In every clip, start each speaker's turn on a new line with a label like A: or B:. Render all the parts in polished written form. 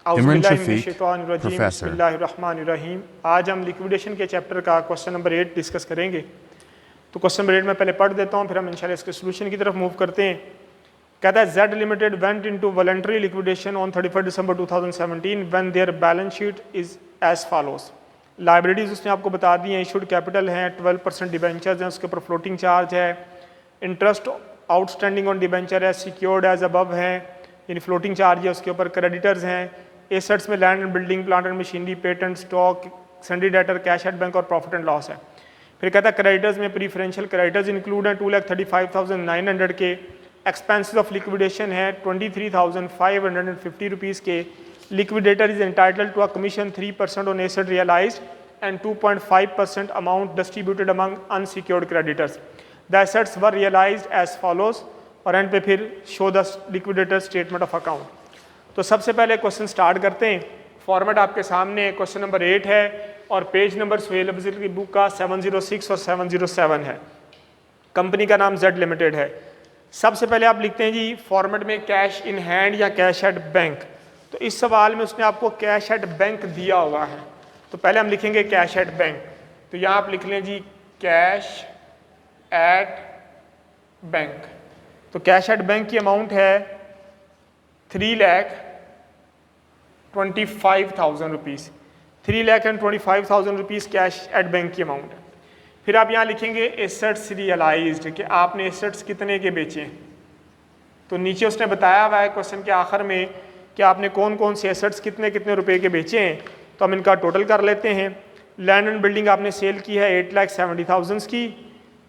A: Imran Shafiq,
B: बिस्मिल्लाहिर्रहमानिर्रहीम
A: Professor.
B: बिस्मिल्लाहिर्रहमानिर्रहीम। आज हम लिक्विडेशन के चैप्टर का क्वेश्चन नंबर 8 डिस्कस करेंगे। तो क्वेश्चन नंबर 8 में पहले पढ़ देता हूँ, फिर हम इंशाल्लाह इसके सोल्यूशन की तरफ मूव करते हैं। कहता है Z limited went into voluntary liquidation on 31 December 2017 when their balance sheet is as follows. Liabilities उसने आपको बता दी हैं, इशूड कैपिटल हैं, 12% डिबेंचर्स हैं, उसके ऊपर फ्लोटिंग चार्ज है, इंटरेस्ट आउटस्टैंडिंग ऑन डिबेंचर है, सिक्योर्ड एज अबव है, यानी फ्लोटिंग चार्ज है, उसके ऊपर क्रेडिटर्स हैं, एसेट्स में land and building, plant and machinery, patent, stock, सन्डी debtor, cash at bank और प्रॉफिट एंड लॉस है। फिर कहता है क्रेडिटर्स में प्रीफरेंशियल क्रेडिटर्स इंक्लूड हैं 2,35,900 के, एक्सपेंसेस ऑफ लिक्विडेशन है 23,550 रुपीज़ के, liquidator is entitled to a commission 3% on asset realized and 2.5% amount distributed among unsecured creditors. The assets were realized as follows और एंड पे फिर show the liquidator statement of account. तो सबसे पहले question start करते हैं। Format आपके सामने क्वेश्चन नंबर 8 है और पेज नंबर सुहेल की बुक का 706 और 707 है। कंपनी का नाम जेड लिमिटेड है। सबसे पहले आप लिखते हैं जी फॉर्मेट में कैश इन हैंड या कैश एट बैंक। तो इस सवाल में उसने आपको कैश एट बैंक दिया हुआ है, तो पहले हम लिखेंगे कैश एट बैंक। तो यहाँ आप लिख लें जी कैश एट बैंक। तो कैश एट बैंक की अमाउंट है 3,25,000 rupees. 3,25,000 rupees cash at bank की अमाउंट है। फिर आप यहाँ लिखेंगे एसेट्स रियलाइज्ड कि आपने एसेट्स कितने के बेचे हैं। तो नीचे उसने बताया हुआ है क्वेश्चन के आखिर में कि आपने कौन कौन से एसेट्स कितने कितने रुपए के बेचे हैं। तो हम इनका टोटल कर लेते हैं। लैंड एंड बिल्डिंग आपने सेल की है 8,70,000 की,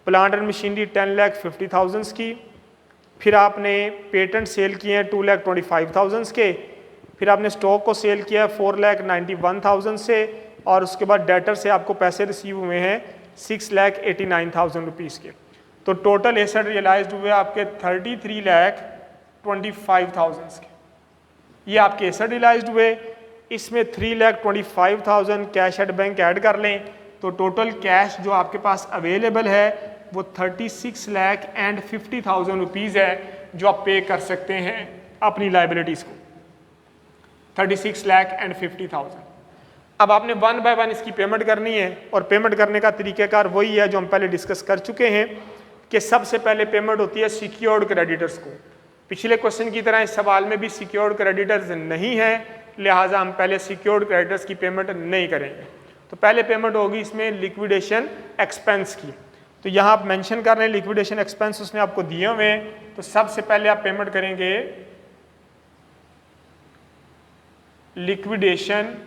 B: प्लांट एंड मशीनरी 10,50,000 की, फिर आपने पेटेंट सेल किए हैं 2,25,000 के, फिर आपने स्टॉक को सेल किया है 4,91,000 से, और उसके बाद डेटर से आपको पैसे रिसीव हुए हैं 6,89,000 रुपीज़ के। तो टोटल एसेट रियलाइज्ड हुए आपके 33,25,000 के। ये आपके एसेट रियलाइज्ड हुए। इसमें 3,25,000 कैश एट बैंक ऐड कर लें तो टोटल कैश जो आपके पास अवेलेबल है वो 36,50,000 रुपीज़ है जो आप पे कर सकते हैं अपनी लाइबिलिटीज़ को, 36,50,000। अब आपने 1 बाय 1 इसकी पेमेंट करनी है और पेमेंट करने का तरीक़ाकार वही है जो हम पहले डिस्कस कर चुके हैं कि सबसे पहले पेमेंट होती है सिक्योर्ड क्रेडिटर्स को। पिछले क्वेश्चन की तरह इस सवाल में भी सिक्योर्ड क्रेडिटर्स नहीं है, लिहाजा हम पहले सिक्योर्ड क्रेडिटर्स की पेमेंट नहीं करेंगे। तो पहले पेमेंट होगी इसमें लिक्विडेशन एक्सपेंस की। तो यहाँ आप मेंशन कर रहे हैं लिक्विडेशन एक्सपेंस उसने आपको दिए हुए हैं। तो सबसे पहले आप पेमेंट करेंगे लिक्विडेशन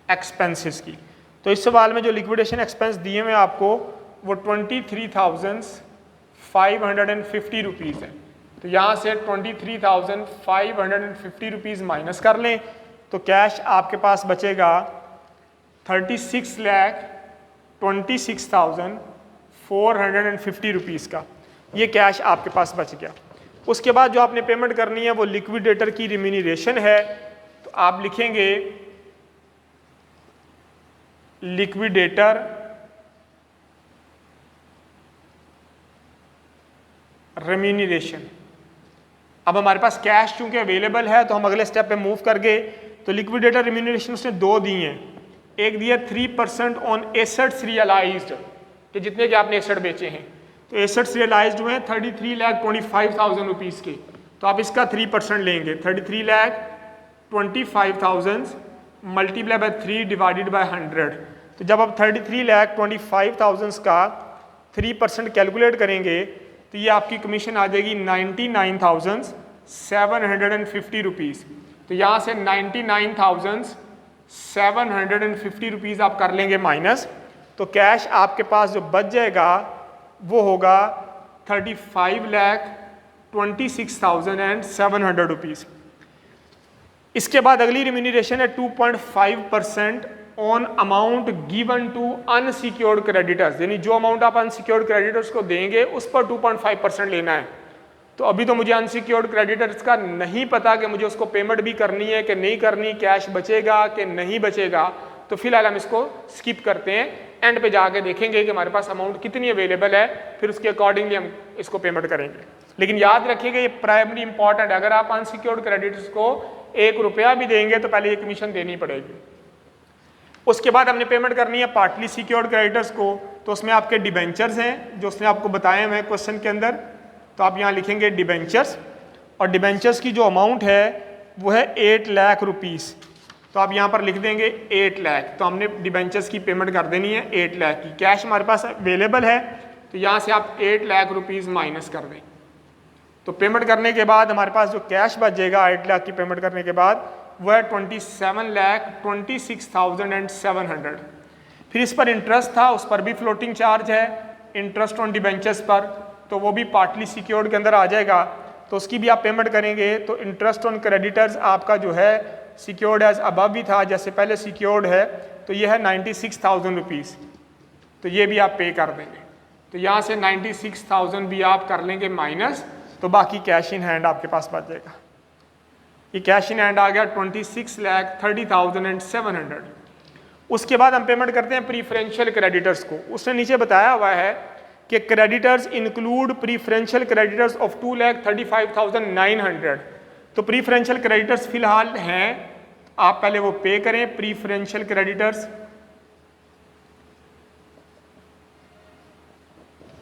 B: एक्सपेंसेस की। तो इस सवाल में जो लिक्विडेशन एक्सपेंस दिए हुए आपको वो 23,550 रुपीज़ है। तो यहाँ से 23,550 रुपीज़ माइनस कर लें तो कैश आपके पास बचेगा 36,26,450 रुपीज़ का। ये कैश आपके पास बच गया। उसके बाद जो आपने पेमेंट करनी है वो लिक्विडेटर की रिम्यूनरेशन है। तो आप लिखेंगे लिक्विडेटर रेम्यूनरेशन। अब हमारे पास कैश चूंकि अवेलेबल है तो हम अगले स्टेप पे मूव कर गए। तो लिक्विडेटर रेम्यूनरेशन उसने 2 दी हैं। एक दिया 3% ऑन एसेट्स रियलाइज्ड कि जितने के आपने एसेट बेचे हैं। तो एसेट्स रियलाइज्ड हुए 33,25,000 रुपीज़ के। तो आप इसका 3% लेंगे, 33,25,000 मल्टीप्लाई बाय 3 डिवाइडेड बाय 100। तो जब आप 33,25,000 का 3% कैलकुलेट करेंगे तो ये आपकी कमीशन आ जाएगी 99,750 रुपीज़। तो यहाँ से 99,750 रुपीज़ आप कर लेंगे माइनस। तो कैश आपके पास जो बच जाएगा वो होगा 35,26,700 रुपीज़। इसके बाद अगली रिम्यूनरेशन है 2.5% on amount given to unsecured creditors, यानी जो अमाउंट आप अनसिक्योर्ड क्रेडिटर्स को देंगे उस पर 2.5% लेना है। तो अभी तो मुझे अनसिक्योर्ड क्रेडिटर्स का नहीं पता कि मुझे उसको पेमेंट भी करनी है कि नहीं करनी, कैश बचेगा कि नहीं बचेगा। तो फिलहाल हम इसको स्किप करते हैं, एंड पे जाके देखेंगे कि हमारे पास अमाउंट कितनी अवेलेबल है, फिर उसके अकॉर्डिंगली हम इसको पेमेंट करेंगे। लेकिन याद रखिएगा ये प्राइमरी इंपॉर्टेंट है, अगर आप अनसिक्योर्ड क्रेडिटर्स को 1 रुपया भी देंगे तो पहले ये कमीशन देनी पड़ेगी। उसके बाद हमने पेमेंट करनी है पार्टली सिक्योर्ड क्रेडिटर्स को, तो उसमें आपके डिबेंचर्स हैं जो उसने आपको बताए हुए हैं क्वेश्चन के अंदर, तो आप यहाँ लिखेंगे डिबेंचर्स, और डिबेंचर्स की जो अमाउंट है वो है 8 लाख रुपीज़, तो आप यहाँ पर लिख देंगे 8 लाख। तो हमने डिबेंचर्स की पेमेंट कर देनी है 8 लाख की, कैश हमारे पास अवेलेबल है, तो यहाँ से आप 8 लाख रुपीज़ माइनस कर दें। तो पेमेंट करने के बाद हमारे पास जो कैश बचेगा 8 लाख की पेमेंट करने के बाद वो है 27,26,700। फिर इस पर इंटरेस्ट था, उस पर भी फ्लोटिंग चार्ज है, इंटरेस्ट ऑन डिबेंचर्स पर, तो वो भी पार्टली सिक्योर्ड के अंदर आ जाएगा, तो उसकी भी आप पेमेंट करेंगे। तो इंटरेस्ट ऑन क्रेडिटर्स आपका जो है सिक्योर्ड एज अबव भी था, जैसे पहले सिक्योर्ड है, तो ये है 96,000 रुपीज़, तो ये भी आप पे कर देंगे। तो यहाँ से 96,000 भी आप कर लेंगे माइनस, तो बाकी कैश इन हैंड आपके पास बच जाएगा। ये कैश इन हैंड आ गया 26,30,700। उसके बाद हम पेमेंट करते हैं प्रीफरेंशियल क्रेडिटर्स को। उसने नीचे बताया हुआ है कि क्रेडिटर्स इंक्लूड प्रीफरेंशियल क्रेडिटर्स ऑफ 2,35,900। तो प्रीफरेंशियल क्रेडिटर्स फिलहाल हैं, आप पहले वो पे करें। प्रीफरेंशियल क्रेडिटर्स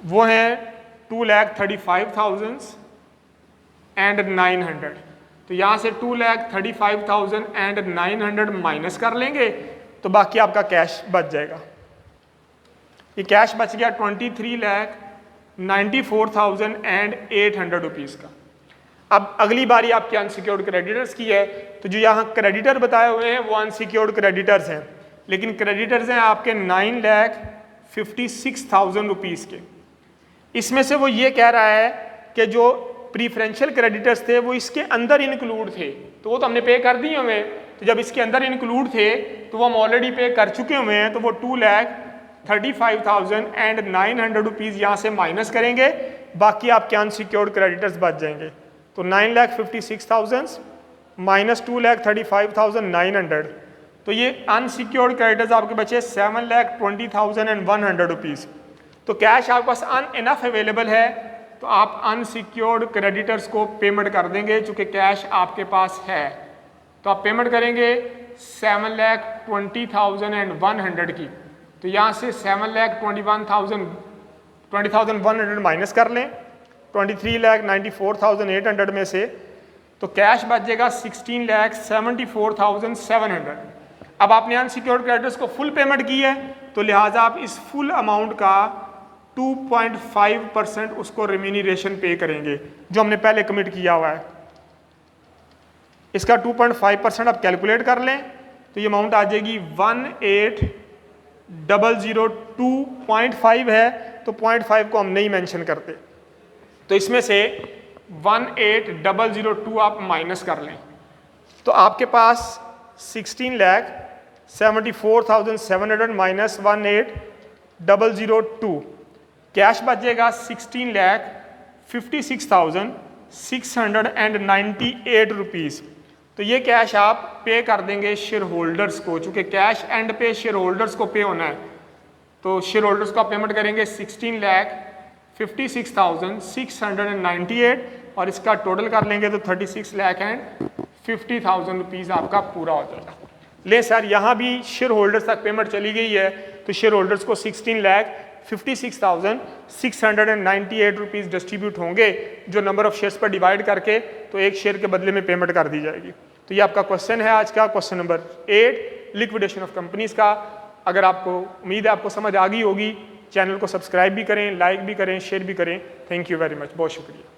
B: वो हैं 2,35,900। तो यहाँ से 2,35,900 माइनस कर लेंगे, तो बाकी आपका कैश बच जाएगा। ये कैश बच गया 23,94,800 रुपीज़ का। अब अगली बारी आपके अनसिक्योर्ड क्रेडिटर्स की है, तो जो यहाँ क्रेडिटर बताए हुए हैं वो अनसिक्योर्ड क्रेडिटर्स हैं, लेकिन क्रेडिटर्स हैं आपके 9,56,000 रुपीज़ के। इसमें से वो ये कह रहा है कि जो प्रीफरेंशियल क्रेडिटर्स थे वो इसके अंदर इंक्लूड थे, तो वो तो हमने पे कर दिए हुए, तो जब इसके अंदर इंक्लूड थे तो वो हम ऑलरेडी पे कर चुके हुए हैं, तो वो 2,35,900 रुपीज़ यहाँ से माइनस करेंगे, बाकी आपके अनसिक्योर्ड क्रेडिटर्स बच जाएंगे। तो 9,56,000 माइनस 2,35,900, तो ये अनसिक्योर्ड क्रेडिटर्स आपके बचे 7,20,100 रुपीज़। तो कैश आपके पास इनफ अवेलेबल है, तो आप अनसिक्योर्ड क्रेडिटर्स को पेमेंट कर देंगे, चूँकि कैश आपके पास है। तो आप पेमेंट करेंगे 7,20,100 की, तो यहाँ से 7,21,100 माइनस कर लें 23,94,800 में से, तो कैश बचेगा 16,74,700। अब आपने अनसिक्योर्ड क्रेडिटर्स को फुल पेमेंट की है, तो लिहाजा आप इस फुल अमाउंट का 2.5% उसको रेम्यूनरेशन पे करेंगे, जो हमने पहले कमिट किया हुआ है। इसका 2.5% आप कैलकुलेट कर लें, तो ये अमाउंट आ जाएगी 18,002.5 है, तो 0.5 को हम नहीं मेंशन करते, तो इसमें से 18,002 आप माइनस कर लें, तो आपके पास 16,74,700 माइनस 18,002 कैश बचेगा 16,56,698 रुपीज़। तो ये कैश आप पे कर देंगे शेयर होल्डर्स को, चूँकि कैश एंड पे शेयर होल्डर्स को पे होना है, तो शेयर होल्डर्स को आप पेमेंट करेंगे 16,56,698 और इसका टोटल कर लेंगे तो 36,50,000 रुपीज़ आपका पूरा हो जाएगा। ले सर यहाँ भी शेयर होल्डर्स तक पेमेंट चली गई है, तो शेयर होल्डर्स को 16,56,698 रुपीज़ डिस्ट्रीब्यूट होंगे, जो नंबर ऑफ शेयर्स पर डिवाइड करके, तो एक शेयर के बदले में पेमेंट कर दी जाएगी। तो ये आपका क्वेश्चन है आज का, question number 8 liquidation of companies का। अगर आपको उम्मीद है आपको समझ आ गई होगी, चैनल को सब्सक्राइब भी करें, लाइक भी करें, शेयर भी करें। थैंक यू वेरी मच, बहुत शुक्रिया।